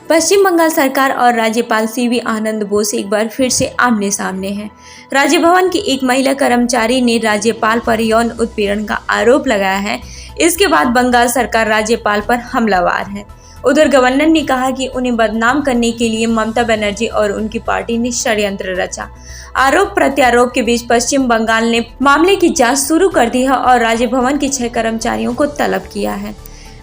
पश्चिम बंगाल सरकार और राज्यपाल सीवी आनंद बोस एक बार फिर से आमने सामने हैं। राज्य भवन की एक महिला कर्मचारी ने राज्यपाल पर यौन उत्पीड़न का आरोप लगाया है। इसके बाद बंगाल सरकार राज्यपाल पर हमलावर है। उधर गवर्नर ने कहा कि उन्हें बदनाम करने के लिए ममता बनर्जी और उनकी पार्टी ने षड्यंत्र रचा। आरोप प्रत्यारोप के बीच पश्चिम बंगाल ने मामले की जांच शुरू कर दी है और राज्य भवन के 6 कर्मचारियों को तलब किया है।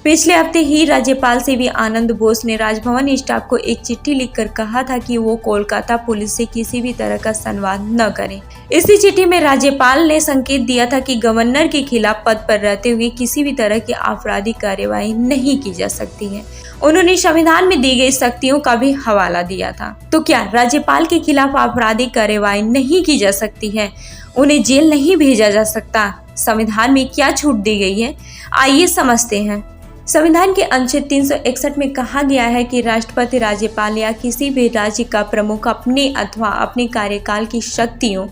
पिछले हफ्ते ही राज्यपाल सीवी आनंद बोस ने राजभवन स्टाफ को एक चिट्ठी लिखकर कहा था कि वो कोलकाता पुलिस से किसी भी तरह का संवाद न करें। इसी चिट्ठी में राज्यपाल ने संकेत दिया था कि गवर्नर के खिलाफ पद पर रहते हुए किसी भी तरह की आपराधिक कार्यवाही नहीं की जा सकती है। उन्होंने संविधान में दी गई शक्तियों का भी हवाला दिया था। तो क्या राज्यपाल के खिलाफ आपराधिक कार्यवाही नहीं की जा सकती है? उन्हें जेल नहीं भेजा जा सकता? संविधान में क्या छूट दी गई है? आइए समझते हैं। संविधान के अनुच्छेद 361 में कहा गया है कि राष्ट्रपति, राज्यपाल या किसी भी राज्य का प्रमुख अपने अथवा अपने कार्यकाल की शक्तियों,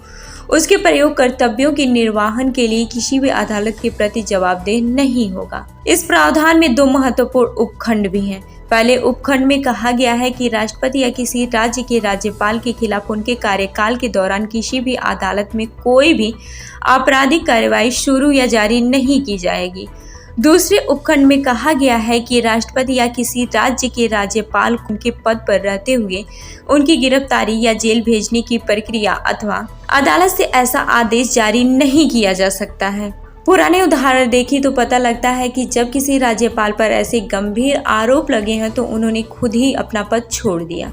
उसके प्रयोग कर्तव्यों के निर्वहन के लिए किसी भी अदालत के प्रति जवाबदेह नहीं होगा। इस प्रावधान में 2 महत्वपूर्ण उपखंड भी हैं। पहले उपखंड में कहा गया है कि राष्ट्रपति या किसी राज्य के राज्यपाल के खिलाफ उनके कार्यकाल के दौरान किसी भी अदालत में कोई भी आपराधिक कार्यवाही शुरू या जारी नहीं की जाएगी। दूसरे उपखंड में कहा गया है कि राष्ट्रपति या किसी राज्य के राज्यपाल उनके पद पर रहते हुए उनकी गिरफ्तारी या जेल भेजने की प्रक्रिया अथवा अदालत से ऐसा आदेश जारी नहीं किया जा सकता है। पुराने उदाहरण देखें तो पता लगता है कि जब किसी राज्यपाल पर ऐसे गंभीर आरोप लगे हैं तो उन्होंने खुद ही अपना पद छोड़ दिया।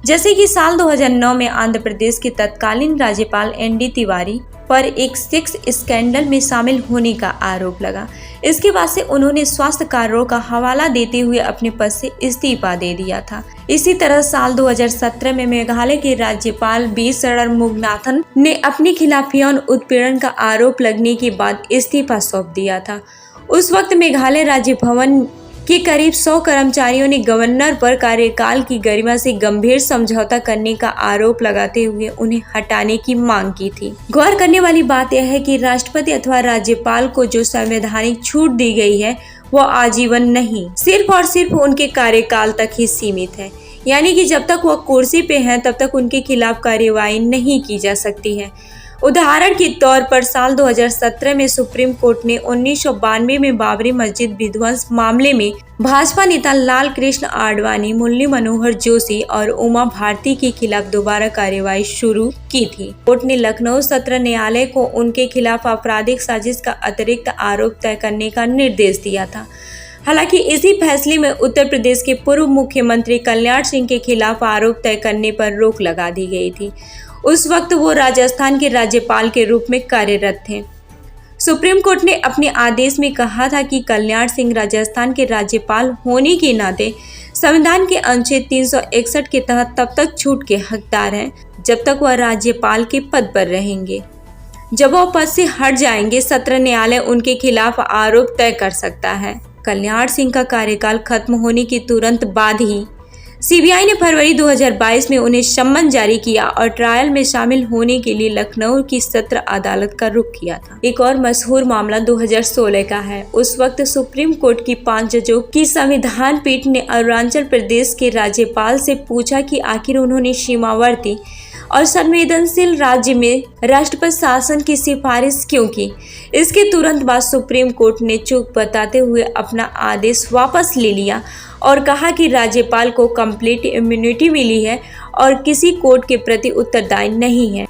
जैसे कि साल 2009 में आंध्र प्रदेश के तत्कालीन राज्यपाल एनडी तिवारी पर एक सेक्स स्कैंडल में शामिल होने का आरोप लगा। इसके बाद से उन्होंने स्वास्थ्य कार्यों का हवाला देते हुए अपने पद से इस्तीफा दे दिया था। इसी तरह साल 2017 में मेघालय के राज्यपाल बी षणमुगनाथन ने अपने खिलाफ यौन उत्पीड़न का आरोप लगने के बाद इस्तीफा सौंप दिया था। उस वक्त मेघालय राज्य भवन के करीब 100 कर्मचारियों ने गवर्नर पर कार्यकाल की गरिमा से गंभीर समझौता करने का आरोप लगाते हुए उन्हें हटाने की मांग की थी। गौर करने वाली बात यह है कि राष्ट्रपति अथवा राज्यपाल को जो संवैधानिक छूट दी गई है वो आजीवन नहीं, सिर्फ और सिर्फ उनके कार्यकाल तक ही सीमित है। यानी कि जब तक वो कुर्सी पे हैं तब तक उनके खिलाफ कार्यवाही नहीं की जा सकती है। उदाहरण के तौर पर साल 2017 में सुप्रीम कोर्ट ने 1992 में बाबरी मस्जिद विध्वंस मामले में भाजपा नेता लाल कृष्ण आडवाणी, मुरली मनोहर जोशी और उमा भारती के खिलाफ दोबारा कार्यवाही शुरू की थी। कोर्ट ने लखनऊ सत्र न्यायालय को उनके खिलाफ आपराधिक साजिश का अतिरिक्त आरोप तय करने का निर्देश दिया था। हालांकि इसी फैसले में उत्तर प्रदेश के पूर्व मुख्यमंत्री कल्याण सिंह के खिलाफ आरोप तय करने पर रोक लगा दी गई थी। उस वक्त वो राजस्थान के राज्यपाल के रूप में कार्यरत थे। सुप्रीम कोर्ट ने अपने आदेश में कहा था कि कल्याण सिंह राजस्थान के राज्यपाल होने के नाते संविधान के अनुच्छेद 361 के तहत तब तक छूट के हकदार हैं जब तक वह राज्यपाल के पद पर रहेंगे। जब वह पद से हट जाएंगे, सत्र न्यायालय उनके खिलाफ आरोप तय कर सकता है। कल्याण सिंह का कार्यकाल खत्म होने के तुरंत बाद ही सीबीआई ने फरवरी 2022 में उन्हें सम्मन जारी किया और ट्रायल में शामिल होने के लिए लखनऊ की सत्र अदालत का रुख किया था। एक और मशहूर मामला 2016 का है। उस वक्त सुप्रीम कोर्ट की 5 जजों की संविधान पीठ ने अरुणाचल प्रदेश के राज्यपाल से पूछा कि आखिर उन्होंने सीमावर्ती और संवेदनशील राज्य में राष्ट्रपति शासन की सिफारिश क्यों की। इसके तुरंत बाद सुप्रीम कोर्ट ने चूक बताते हुए अपना आदेश वापस ले लिया और कहा कि राज्यपाल को कंप्लीट इम्यूनिटी मिली है और किसी कोर्ट के प्रति उत्तरदायी नहीं है।